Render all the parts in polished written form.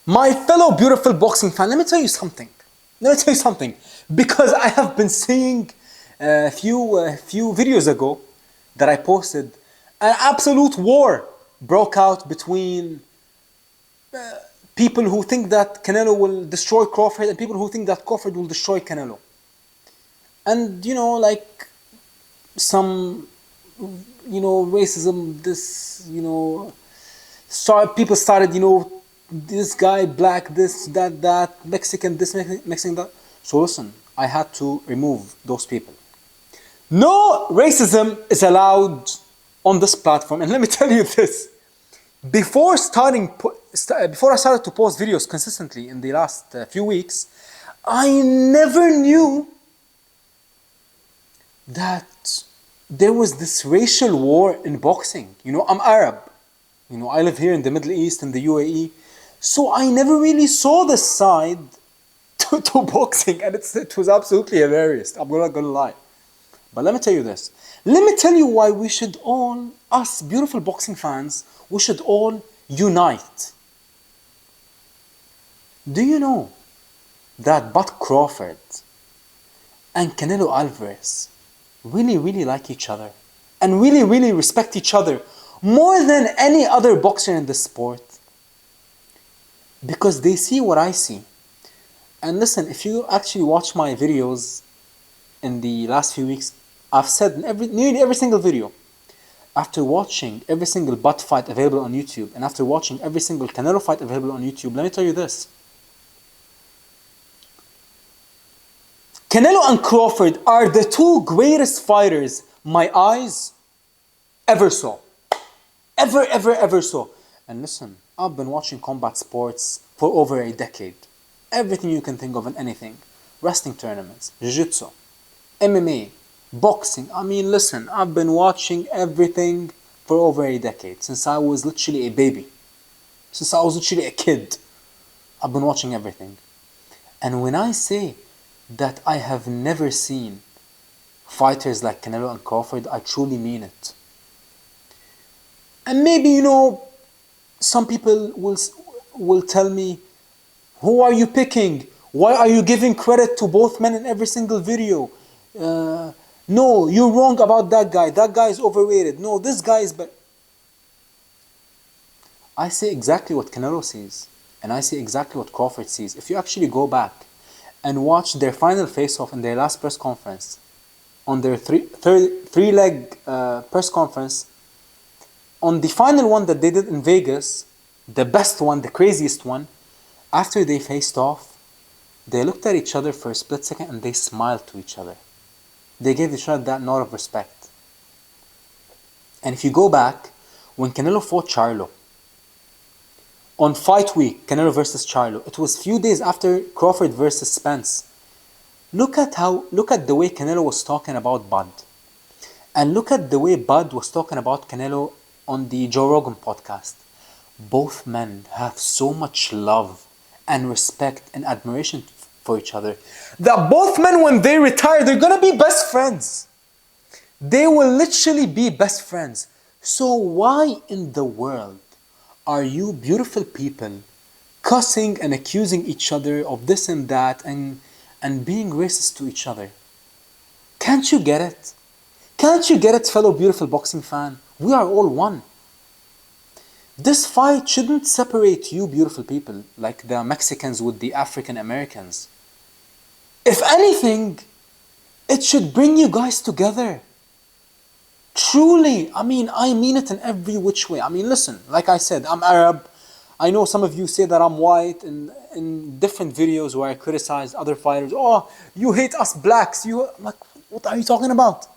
My fellow beautiful boxing fan, let me tell you something. Let me tell you something. Because I have been seeing a few videos ago that I posted, an absolute war broke out between people who think that Canelo will destroy Crawford and people who think that Crawford will destroy Canelo. And like some, racism, this, people started, this guy, black, this, that, Mexican, this, Mexican, that. So listen, I had to remove those people. No racism is allowed on this platform. And let me tell you this. Before I started to post videos consistently in the last few weeks, I never knew that there was this racial war in boxing. I'm Arab. I live here in the Middle East, in the UAE. So I never really saw this side to boxing, and it was absolutely hilarious. I'm not gonna lie. But let me tell you this. Let me tell you why we should all, us beautiful boxing fans, we should all unite. Do you know that Bud Crawford and Canelo Alvarez really, really like each other and really, really respect each other more than any other boxer in the sport? Because they see what I see. And listen, if you actually watch my videos in the last few weeks, I've said in nearly every single video, after watching every single Bud fight available on YouTube and after watching every single Canelo fight available on YouTube, let me tell you this. Canelo and Crawford are the two greatest fighters my eyes ever saw. Ever saw. And listen, I've been watching combat sports for over a decade. Everything you can think of and anything. Wrestling tournaments, jiu-jitsu, MMA, boxing. I mean, listen, I've been watching everything for over a decade. Since I was literally a baby. Since I was literally a kid. I've been watching everything. And when I say that I have never seen fighters like Canelo and Crawford, I truly mean it. And maybe, some people will tell me, who are you picking? Why are you giving credit to both men in every single video? No, you're wrong about that guy. That guy is overrated. No, this guy is better. I say exactly what Canelo sees. And I say exactly what Crawford sees. If you actually go back and watch their final face-off in their last press conference, on their three-leg press conference, on the final one that they did in Vegas, the best one, the craziest one, after they faced off, they looked at each other for a split second and they smiled to each other. They gave each other that nod of respect. And if you go back, when Canelo fought Charlo, on fight week, Canelo versus Charlo, it was few days after Crawford versus Spence. Look at the way Canelo was talking about Bud. And look at the way Bud was talking about Canelo on the Joe Rogan podcast. Both men have so much love and respect and admiration for each other that both men, when they retire, they're gonna be best friends. They will literally be best friends. So why in the world are you beautiful people cussing and accusing each other of this and that and being racist to each other? Can't you get it? Can't you get it, fellow beautiful boxing fan? We are all one. This fight shouldn't separate you beautiful people like the Mexicans with the African Americans. If anything, it should bring you guys together. Truly, I mean it in every which way. I mean, listen, like I said, I'm Arab. I know some of you say that I'm white in different videos where I criticize other fighters. Oh, you hate us blacks. Like, what are you talking about?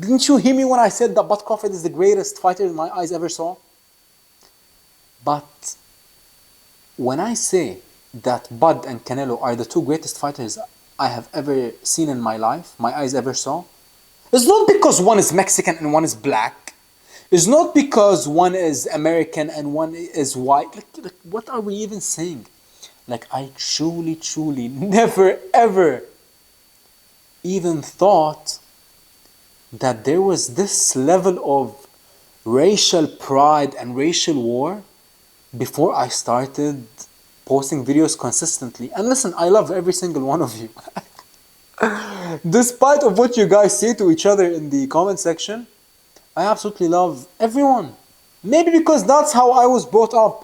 Didn't you hear me when I said that Bud Crawford is the greatest fighter my eyes ever saw? But when I say that Bud and Canelo are the two greatest fighters I have ever seen in my life, my eyes ever saw, it's not because one is Mexican and one is black. It's not because one is American and one is white. Like, what are we even saying? Like, I truly never ever even thought that there was this level of racial pride and racial war before I started posting videos consistently. And listen, I love every single one of you. Despite of what you guys say to each other in the comment section, I absolutely love everyone. Maybe because that's how I was brought up.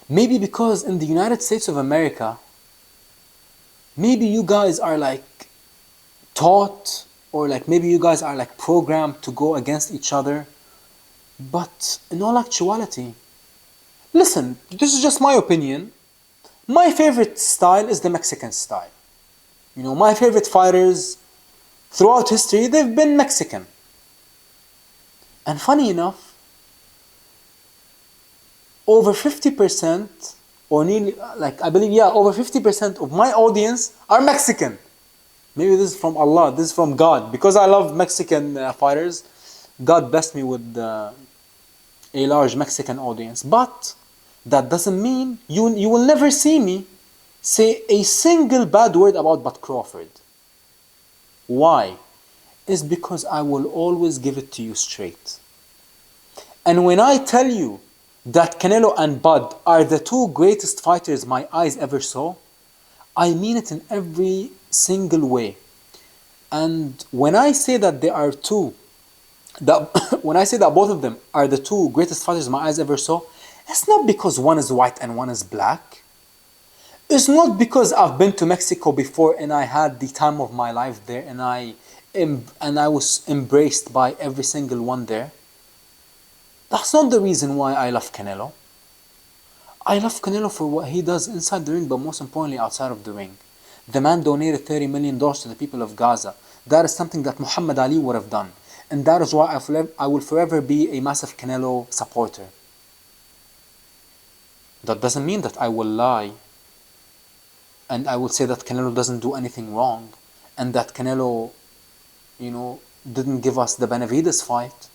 Maybe because in the United States of America, maybe you guys are like taught, or like maybe you guys are like programmed to go against each other. But in all actuality, listen, this is just my opinion. My favorite style is the Mexican style. You know, my favorite fighters throughout history, they've been Mexican. And funny enough, over 50%, or nearly, like I believe, yeah, over 50% of my audience are Mexican. Maybe this is from Allah, this is from God. Because I love Mexican fighters, God blessed me with a large Mexican audience. But that doesn't mean you will never see me say a single bad word about Bud Crawford. Why? It's because I will always give it to you straight. And when I tell you that Canelo and Bud are the two greatest fighters my eyes ever saw, I mean it in every single way. And when I say that they are two, when I say that both of them are the two greatest fighters my eyes ever saw, it's not because one is white and one is black. It's not because I've been to Mexico before and I had the time of my life there and I was embraced by every single one there. That's not the reason why I love Canelo. I love Canelo for what he does inside the ring, but most importantly outside of the ring. The man donated $30 million to the people of Gaza. That is something that Muhammad Ali would have done. And that is why I will forever be a massive Canelo supporter. That doesn't mean that I will lie and I will say that Canelo doesn't do anything wrong and that Canelo, didn't give us the Benavides fight.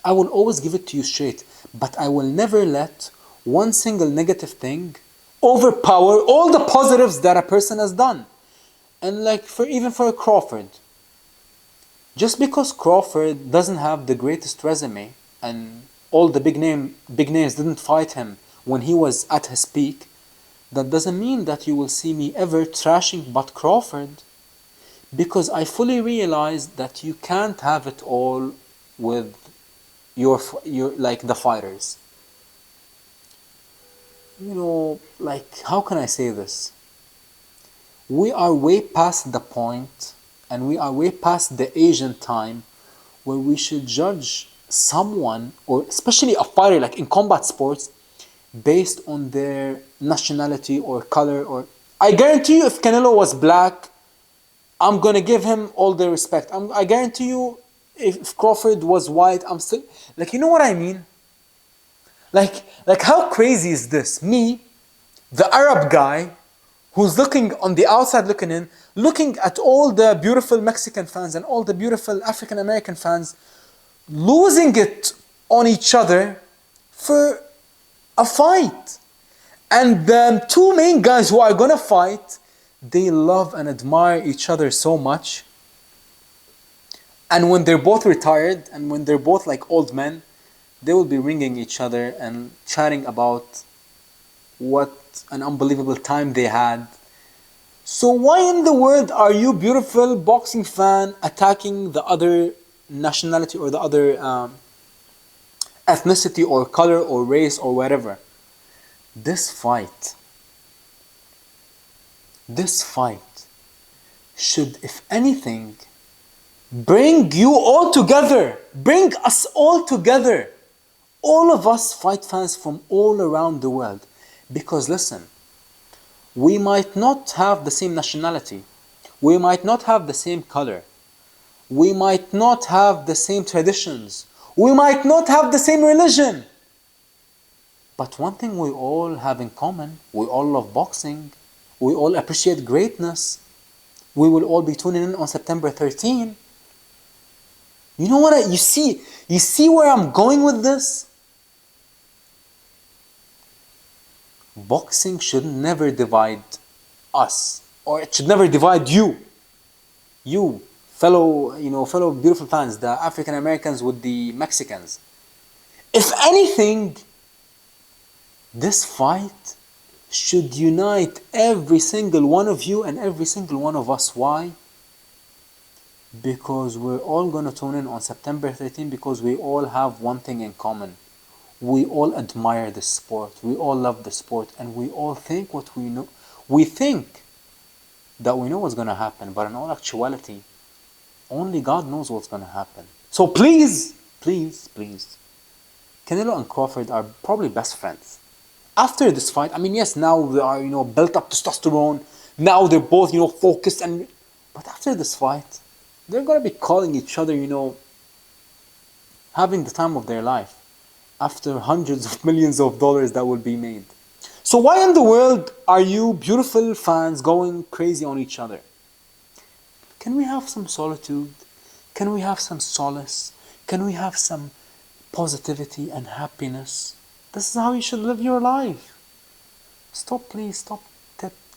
I will always give it to you straight, but I will never let one single negative thing overpower all the positives that a person has done. And like even for Crawford, just because Crawford doesn't have the greatest resume and all the big names didn't fight him when he was at his peak, that doesn't mean that you will see me ever trashing Bud Crawford, because I fully realize that you can't have it all with your like the fighters. How can I say this? We are way past the point, and we are way past the Asian time where we should judge someone, or especially a fighter, like in combat sports, based on their nationality or color. Or I guarantee you, if Canelo was black, I'm gonna give him all the respect. I guarantee you, if Crawford was white, I'm still you know what I mean? Like how crazy is this? Me, the Arab guy, who's looking on the outside looking in, looking at all the beautiful Mexican fans and all the beautiful African American fans losing it on each other for a fight. And the two main guys who are gonna fight, they love and admire each other so much. And when they're both retired and when they're both like old men, they will be ringing each other and chatting about what an unbelievable time they had. So why in the world are you, beautiful boxing fan, attacking the other nationality or the other ethnicity or color or race or whatever? This fight should, if anything, bring you all together. Bring us all together. All of us fight fans from all around the world. Because listen, we might not have the same nationality. We might not have the same color. We might not have the same traditions. We might not have the same religion. But one thing we all have in common, we all love boxing. We all appreciate greatness. We will all be tuning in on September 13. You know what? You see where I'm going with this? Boxing should never divide us, or it should never divide you. You, fellow beautiful fans, the African Americans with the Mexicans. If anything, This fight should unite every single one of you and every single one of us. Why? Because we're all gonna tune in on September 13 because we all have one thing in common. We all admire the sport. We all love the sport, and we all think what we know. We think that we know what's gonna happen, but in all actuality, only God knows what's gonna happen. So please, please, please, Canelo and Crawford are probably best friends. After this fight, I mean, yes, now they are, built up testosterone. Now they're both, focused but after this fight, they're gonna be calling each other, having the time of their life after hundreds of millions of dollars that will be made. So why in the world are you beautiful fans going crazy on each other? Can we have some solitude? Can we have some solace? Can we have some positivity and happiness? This is how you should live your life. Please stop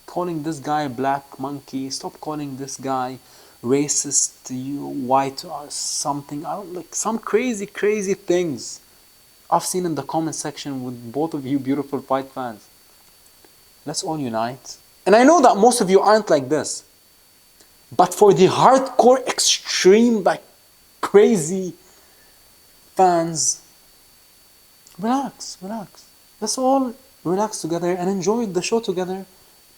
calling this guy black monkey. Stop calling this guy racist, white or something. I don't like some crazy, crazy things I've seen in the comment section with both of you beautiful fight fans. Let's all unite. And I know that most of you aren't like this. But for the hardcore, extreme, like crazy fans, relax. Let's all relax together and enjoy the show together.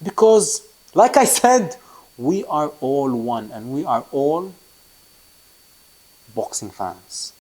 Because, like I said, we are all one and we are all boxing fans.